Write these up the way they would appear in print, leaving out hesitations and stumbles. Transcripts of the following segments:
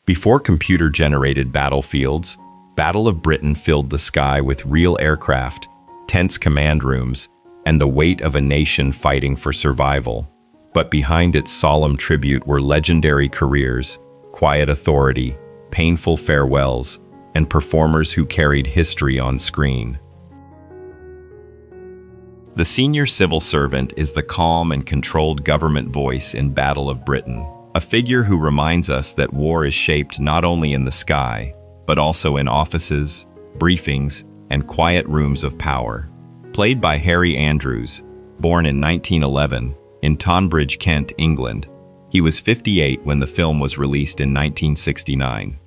Before computer-generated battlefields, Battle of Britain filled the sky with real aircraft, tense command rooms, and the weight of a nation fighting for survival. But behind its solemn tribute were legendary careers, quiet authority, painful farewells, and performers who carried history on screen. The senior civil servant is the calm and controlled government voice in Battle of Britain, a figure who reminds us that war is shaped not only in the sky, but also in offices, briefings, and quiet rooms of power. Played by Harry Andrews, born in 1911 in Tonbridge, Kent, England, he was 58 when the film was released in 1969.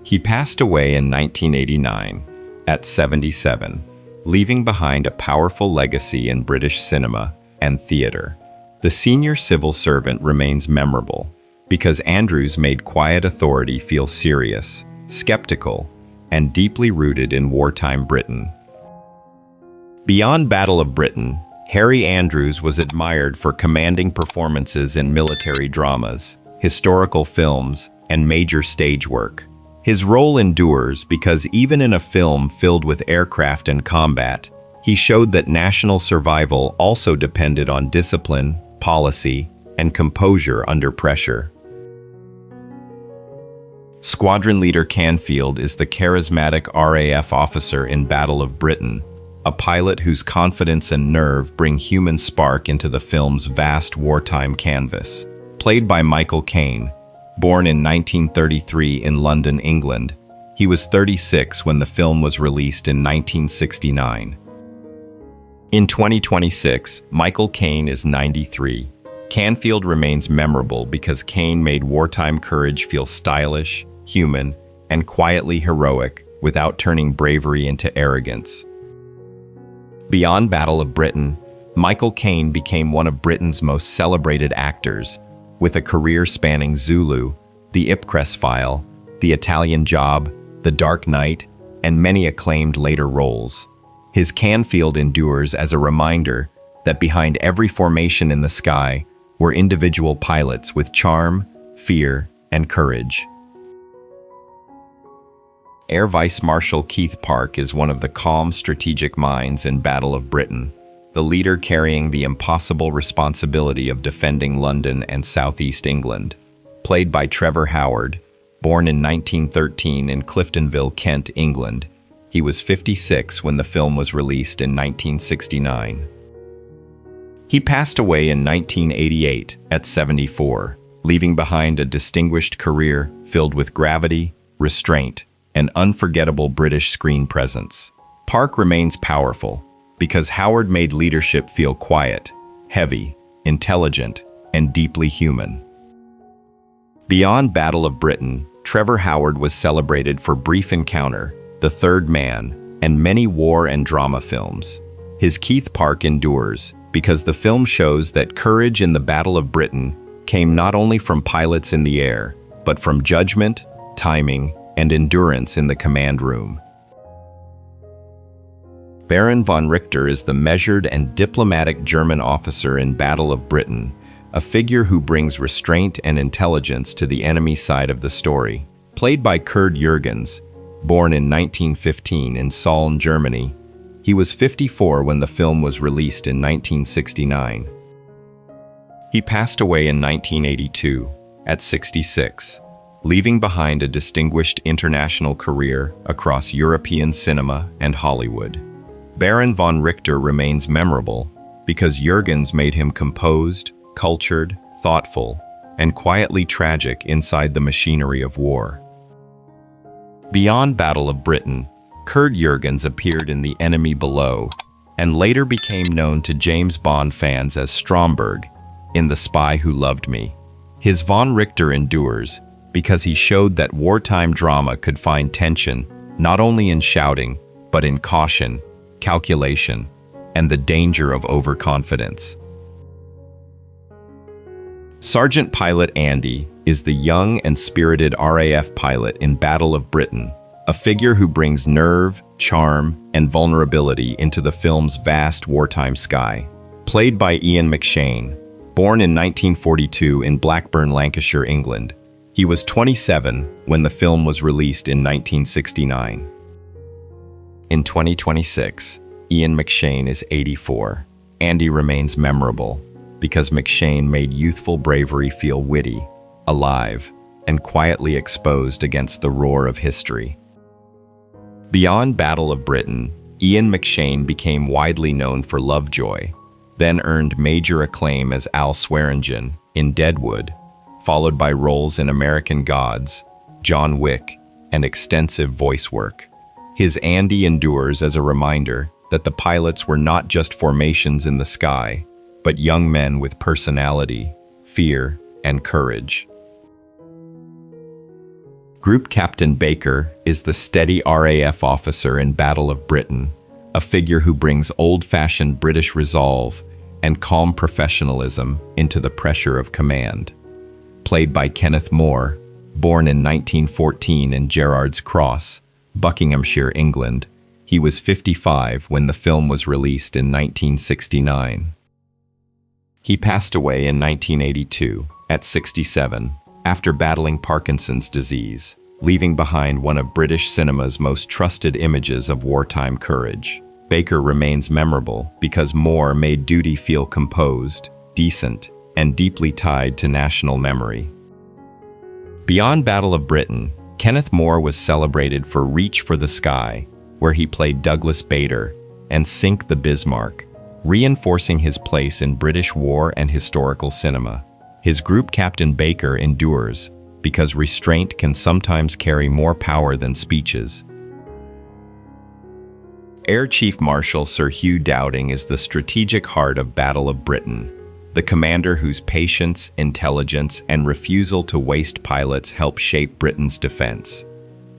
He passed away in 1989 at 77, leaving behind a powerful legacy in British cinema and theater. The senior civil servant remains memorable because Andrews made quiet authority feel serious, skeptical, and deeply rooted in wartime Britain. Beyond Battle of Britain, Harry Andrews was admired for commanding performances in military dramas, historical films, and major stage work. His role endures because even in a film filled with aircraft and combat, he showed that national survival also depended on discipline, policy, and composure under pressure. Squadron Leader Canfield is the charismatic RAF officer in Battle of Britain, a pilot whose confidence and nerve bring human spark into the film's vast wartime canvas. Played by Michael Caine, born in 1933 in London, England, he was 36 when the film was released in 1969. In 2026, Michael Caine is 93. Canfield remains memorable because Caine made wartime courage feel stylish, human, and quietly heroic without turning bravery into arrogance. Beyond Battle of Britain, Michael Caine became one of Britain's most celebrated actors, with a career spanning Zulu, The Ipcress File, The Italian Job, The Dark Knight, and many acclaimed later roles. His Canfield endures as a reminder that behind every formation in the sky were individual pilots with charm, fear, and courage. Air Vice Marshal Keith Park is one of the calm, strategic minds in Battle of Britain, the leader carrying the impossible responsibility of defending London and southeast England. Played by Trevor Howard, born in 1913 in Cliftonville, Kent, England, he was 56 when the film was released in 1969. He passed away in 1988 at 74, leaving behind a distinguished career filled with gravity, restraint, and unforgettable British screen presence. Park remains powerful because Howard made leadership feel quiet, heavy, intelligent, and deeply human. Beyond Battle of Britain, Trevor Howard was celebrated for Brief Encounter, The Third Man, and many war and drama films. His Keith Park endures because the film shows that courage in the Battle of Britain came not only from pilots in the air, but from judgment, timing, and endurance in the command room. Baron von Richter is the measured and diplomatic German officer in Battle of Britain, a figure who brings restraint and intelligence to the enemy side of the story. Played by Kurt Jürgens, born in 1915 in Solna, Germany, he was 54 when the film was released in 1969. He passed away in 1982 at 66, leaving behind a distinguished international career across European cinema and Hollywood. Baron von Richter remains memorable because Jürgens made him composed, cultured, thoughtful, and quietly tragic inside the machinery of war. Beyond Battle of Britain, Kurt Jürgens appeared in The Enemy Below and later became known to James Bond fans as Stromberg in The Spy Who Loved Me. His von Richter endures because he showed that wartime drama could find tension not only in shouting, but in caution, calculation, and the danger of overconfidence. Sergeant Pilot Andy is the young and spirited RAF pilot in Battle of Britain, a figure who brings nerve, charm, and vulnerability into the film's vast wartime sky. Played by McShane, born in 1942 in Blackburn, Lancashire, England, He was 27 when the film was released in 1969. In 2026, Ian McShane is 84. Andy remains memorable because McShane made youthful bravery feel witty, alive, and quietly exposed against the roar of history. Beyond Battle of Britain, Ian McShane became widely known for Lovejoy, then earned major acclaim as Al Swearingen in Deadwood, followed by roles in American Gods, John Wick, and extensive voice work. His Andy endures as a reminder that the pilots were not just formations in the sky, but young men with personality, fear, and courage. Group Captain Baker is the steady RAF officer in Battle of Britain, a figure who brings old-fashioned British resolve and calm professionalism into the pressure of command. Played by Kenneth More, born in 1914 in Gerrards Cross, Buckinghamshire, England, he was 55 when the film was released in 1969. He passed away in 1982, at 67, after battling Parkinson's disease, leaving behind one of British cinema's most trusted images of wartime courage. Baker remains memorable because Moore made duty feel composed, decent, and deeply tied to national memory. Beyond Battle of Britain, Kenneth More was celebrated for Reach for the Sky, where he played Douglas Bader, and Sink the Bismarck, reinforcing his place in British war and historical cinema. His Group Captain Baker endures because restraint can sometimes carry more power than speeches. Air Chief Marshal Sir Hugh Dowding is the strategic heart of Battle of Britain, the commander whose patience, intelligence, and refusal to waste pilots helped shape Britain's defense.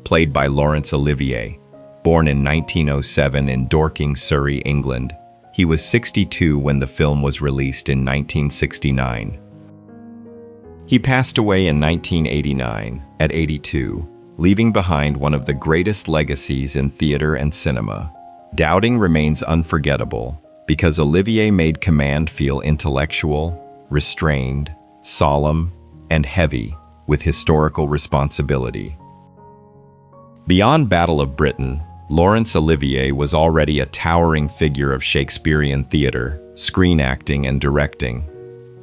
Played by Laurence Olivier, born in 1907 in Dorking, Surrey, England, he was 62 when the film was released in 1969. He passed away in 1989, at 82, leaving behind one of the greatest legacies in theater and cinema. Dowding remains unforgettable because Olivier made command feel intellectual, restrained, solemn, and heavy with historical responsibility. Beyond Battle of Britain, Laurence Olivier was already a towering figure of Shakespearean theater, screen acting, and directing.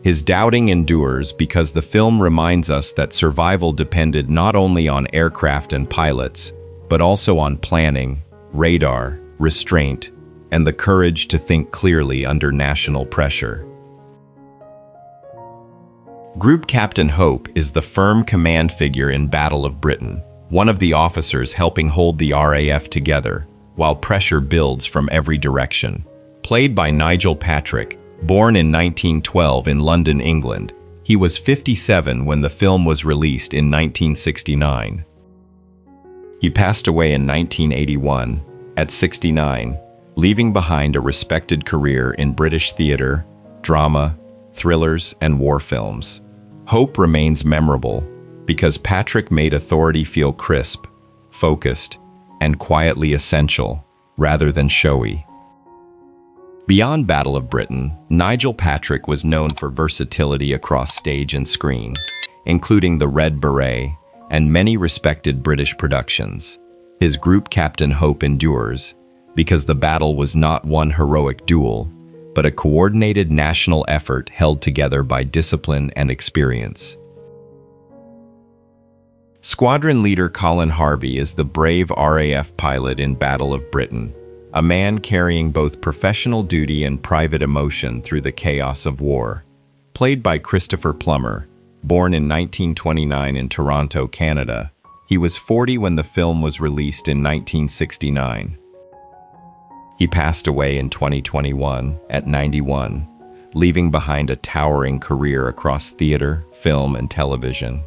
His Dowding endures because the film reminds us that survival depended not only on aircraft and pilots, but also on planning, radar, restraint, and the courage to think clearly under national pressure. Group Captain Hope is the firm command figure in Battle of Britain, one of the officers helping hold the RAF together while pressure builds from every direction. Played by Nigel Patrick, born in 1912 in London, England, he was 57 when the film was released in 1969. He passed away in 1981, at 69, leaving behind a respected career in British theater, drama, thrillers, and war films. Hope remains memorable because Patrick made authority feel crisp, focused, and quietly essential, rather than showy. Beyond Battle of Britain, Nigel Patrick was known for versatility across stage and screen, including The Red Beret and many respected British productions. His Group Captain Hope endures because the battle was not one heroic duel, but a coordinated national effort held together by discipline and experience. Squadron Leader Colin Harvey is the brave RAF pilot in Battle of Britain, a man carrying both professional duty and private emotion through the chaos of war. Played by Christopher Plummer, born in 1929 in Toronto, Canada, he was 40 when the film was released in 1969. He passed away in 2021 at 91, leaving behind a towering career across theater, film, and television.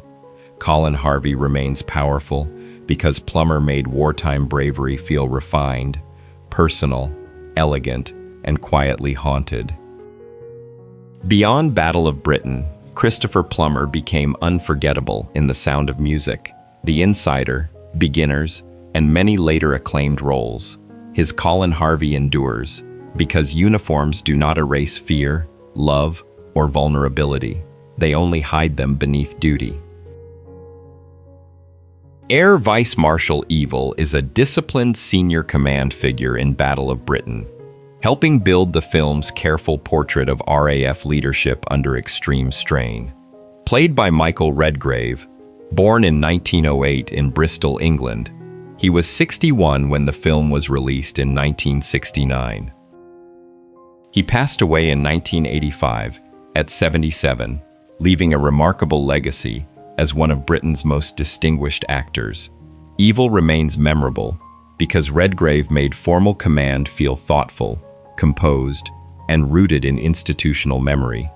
Colin Harvey remains powerful because Plummer made wartime bravery feel refined, personal, elegant, and quietly haunted. Beyond Battle of Britain, Christopher Plummer became unforgettable in The Sound of Music, The Insider, Beginners, and many later acclaimed roles. His Colin Harvey endures because uniforms do not erase fear, love, or vulnerability. They only hide them beneath duty. Air Vice Marshal Evil is a disciplined senior command figure in Battle of Britain, helping build the film's careful portrait of RAF leadership under extreme strain. Played by Michael Redgrave, born in 1908 in Bristol, England, he was 61 when the film was released in 1969. He passed away in 1985 at 77, leaving a remarkable legacy as one of Britain's most distinguished actors. Evil remains memorable because Redgrave made formal command feel thoughtful, composed, and rooted in institutional memory.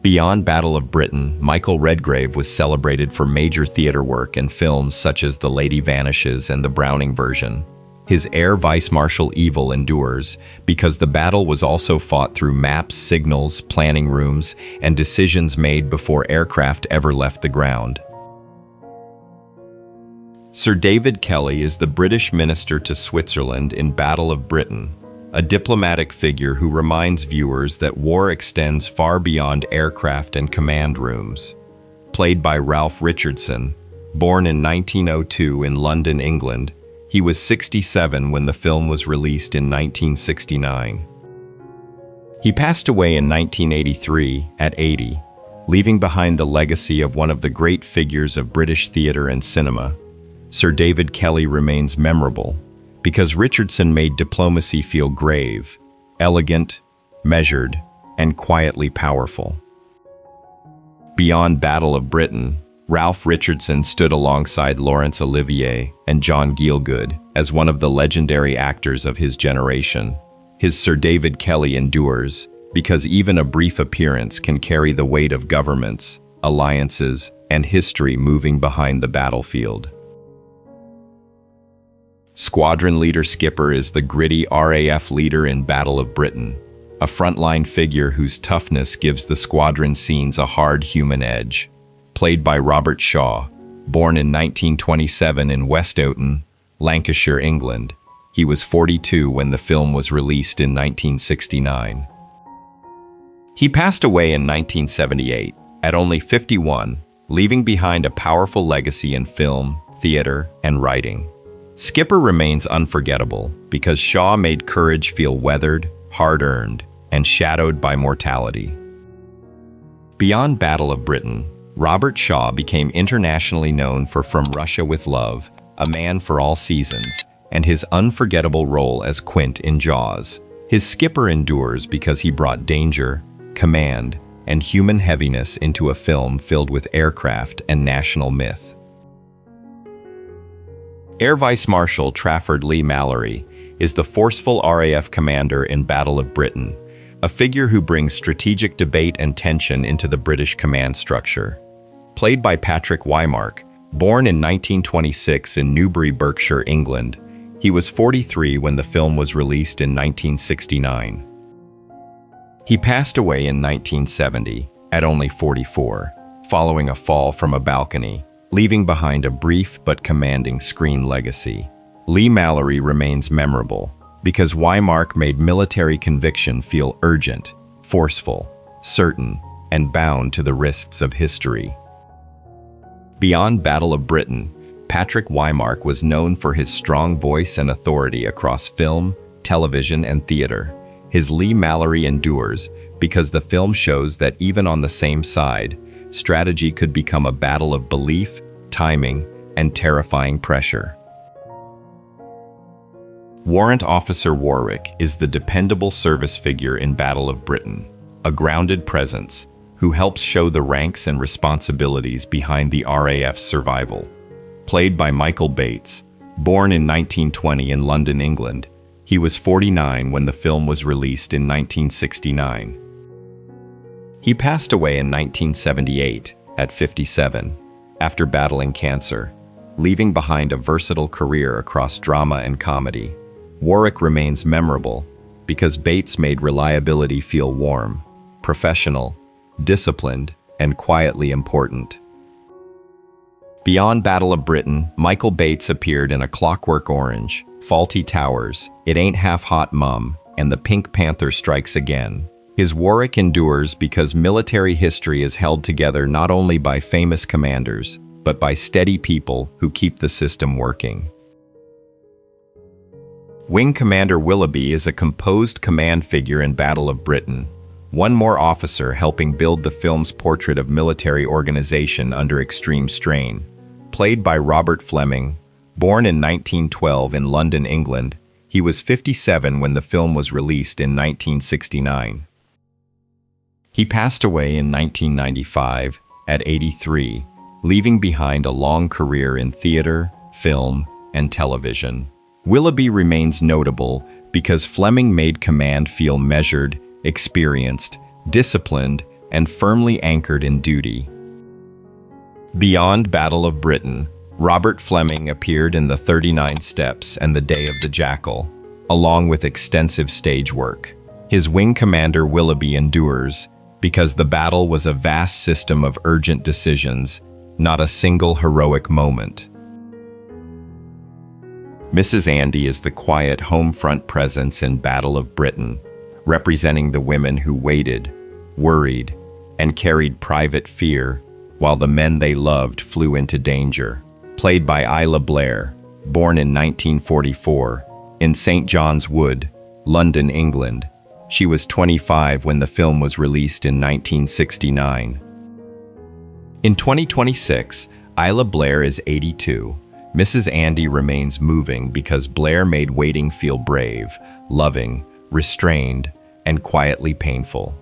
Beyond Battle of Britain, Michael Redgrave was celebrated for major theater work in films such as The Lady Vanishes and the Browning version. His Air Vice Marshal Evil endures because the battle was also fought through maps, signals, planning rooms, and decisions made before aircraft ever left the ground. Sir David Kelly is the British minister to Switzerland in Battle of Britain, a diplomatic figure who reminds viewers that war extends far beyond aircraft and command rooms. Played by Ralph Richardson, born in 1902 in London, England, he was 67 when the film was released in 1969. He passed away in 1983 at 80, leaving behind the legacy of one of the great figures of British theatre and cinema. Sir David Kelly remains memorable because Richardson made diplomacy feel grave, elegant, measured, and quietly powerful. Beyond Battle of Britain, Ralph Richardson stood alongside Laurence Olivier and John Gielgud as one of the legendary actors of his generation. His Sir David Kelly endures because even a brief appearance can carry the weight of governments, alliances, and history moving behind the battlefield. Squadron Leader Skipper is the gritty RAF leader in Battle of Britain, a frontline figure whose toughness gives the squadron scenes a hard human edge. Played by Robert Shaw, born in 1927 in Westoughton, Lancashire, England. He was 42 when the film was released in 1969. He passed away in 1978 at only 51, leaving behind a powerful legacy in film, theater, and writing. Skipper remains unforgettable because Shaw made courage feel weathered, hard-earned, and shadowed by mortality. Beyond Battle of Britain, Robert Shaw became internationally known for From Russia with Love, A Man for All Seasons, and his unforgettable role as Quint in Jaws. His skipper endures because he brought danger, command, and human heaviness into a film filled with aircraft and national myth. Air Vice Marshal Trafford Leigh-Mallory is the forceful RAF commander in Battle of Britain, a figure who brings strategic debate and tension into the British command structure. Played by Patrick Wymark, born in 1926 in Newbury, Berkshire, England, he was 43 when the film was released in 1969. He passed away in 1970 at only 44, following a fall from a balcony, leaving behind a brief but commanding screen legacy. Leigh-Mallory remains memorable because Wymark made military conviction feel urgent, forceful, certain, and bound to the risks of history. Beyond Battle of Britain, Patrick Wymark was known for his strong voice and authority across film, television, and theater. His Leigh-Mallory endures because the film shows that even on the same side, strategy could become a battle of belief, timing, and terrifying pressure. Warrant Officer Warwick is the dependable service figure in Battle of Britain, a grounded presence who helps show the ranks and responsibilities behind the RAF's survival. Played by Michael Bates, born in 1920 in London, England, he was 49 when the film was released in 1969. He passed away in 1978 at 57 after battling cancer, leaving behind a versatile career across drama and comedy. Warwick remains memorable because Bates made reliability feel warm, professional, disciplined, and quietly important. Beyond Battle of Britain, Michael Bates appeared in A Clockwork Orange, Fawlty Towers, It Ain't Half Hot Mum, and The Pink Panther Strikes Again. His Warwick endures because military history is held together not only by famous commanders, but by steady people who keep the system working. Wing Commander Willoughby is a composed command figure in Battle of Britain, one more officer helping build the film's portrait of military organization under extreme strain. Played by Robert Flemyng, born in 1912 in London, England, he was 57 when the film was released in 1969. He passed away in 1995 at 83, leaving behind a long career in theater, film, and television. Willoughby remains notable because Flemyng made command feel measured, experienced, disciplined, and firmly anchored in duty. Beyond Battle of Britain, Robert Flemyng appeared in The 39 Steps and The Day of the Jackal, along with extensive stage work. His wing commander Willoughby endures because the battle was a vast system of urgent decisions, not a single heroic moment. Mrs. Andy is the quiet home front presence in Battle of Britain, representing the women who waited, worried, and carried private fear while the men they loved flew into danger. Played by Isla Blair, born in 1944, in St. John's Wood, London, England. She was 25 when the film was released in 1969. In 2026, Isla Blair is 82. Mrs. Andy remains moving because Blair made waiting feel brave, loving, restrained, and quietly painful.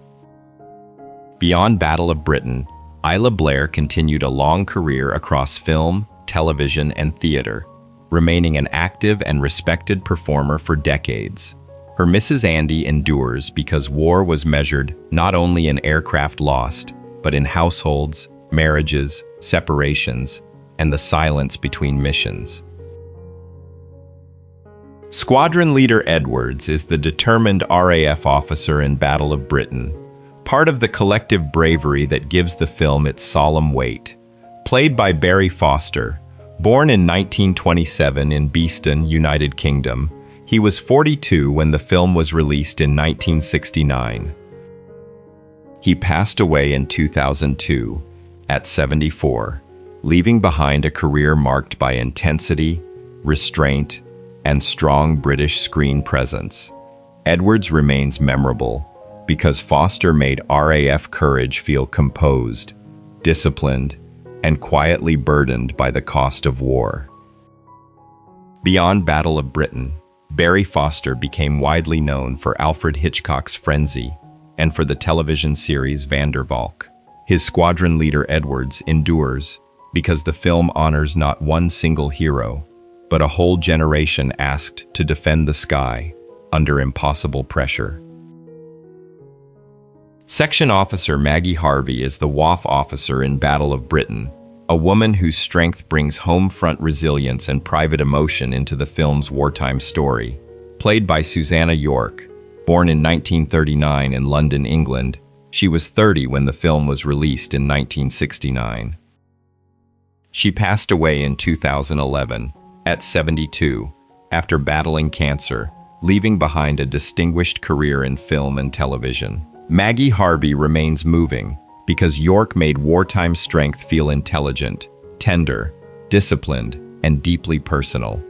Beyond Battle of Britain, Isla Blair continued a long career across film, television, and theater, remaining an active and respected performer for decades. Her Mrs. Andy endures because war was measured not only in aircraft lost, but in households, marriages, separations, and the silence between missions. Squadron Leader Edwards is the determined RAF officer in Battle of Britain, part of the collective bravery that gives the film its solemn weight. Played by Barry Foster, born in 1927 in Beeston, United Kingdom, he was 42 when the film was released in 1969. He passed away in 2002 at 74, leaving behind a career marked by intensity, restraint, and strong British screen presence. Edwards remains memorable because Foster made RAF courage feel composed, disciplined, and quietly burdened by the cost of war. Beyond Battle of Britain, Barry Foster became widely known for Alfred Hitchcock's Frenzy and for the television series Van der Valk. His squadron leader Edwards endures because the film honors not one single hero, but a whole generation asked to defend the sky under impossible pressure. Section Officer Maggie Harvey is the WAF officer in Battle of Britain, a woman whose strength brings home front resilience and private emotion into the film's wartime story. Played by Susannah York, born in 1939 in London, England, she was 30 when the film was released in 1969. She passed away in 2011 at 72 after battling cancer, leaving behind a distinguished career in film and television. Maggie Harvey remains moving because York made wartime strength feel intelligent, tender, disciplined, and deeply personal.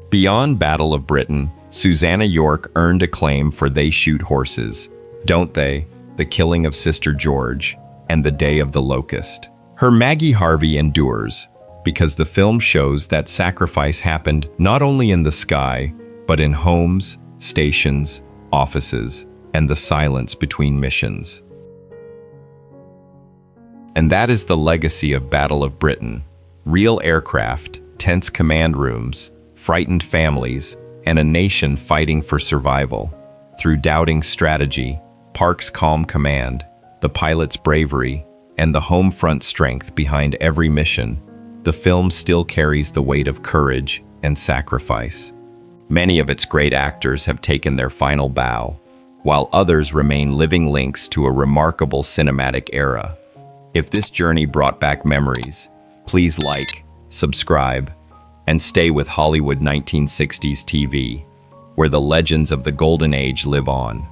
Beyond Battle of Britain, Susannah York earned acclaim for They Shoot Horses, Don't They?, The Killing of Sister George, and The Day of the Locust. Her Maggie Harvey endures because the film shows that sacrifice happened not only in the sky, but in homes, stations, offices, and the silence between missions. And that is the legacy of Battle of Britain: real aircraft, tense command rooms, frightened families, and a nation fighting for survival. Through doubting strategy, Park's calm command, the pilot's bravery, and the home front strength behind every mission, the film still carries the weight of courage and sacrifice. Many of its great actors have taken their final bow, while others remain living links to a remarkable cinematic era. If this journey brought back memories, please like, subscribe, and stay with Hollywood 1960s TV, where the legends of the Golden Age live on.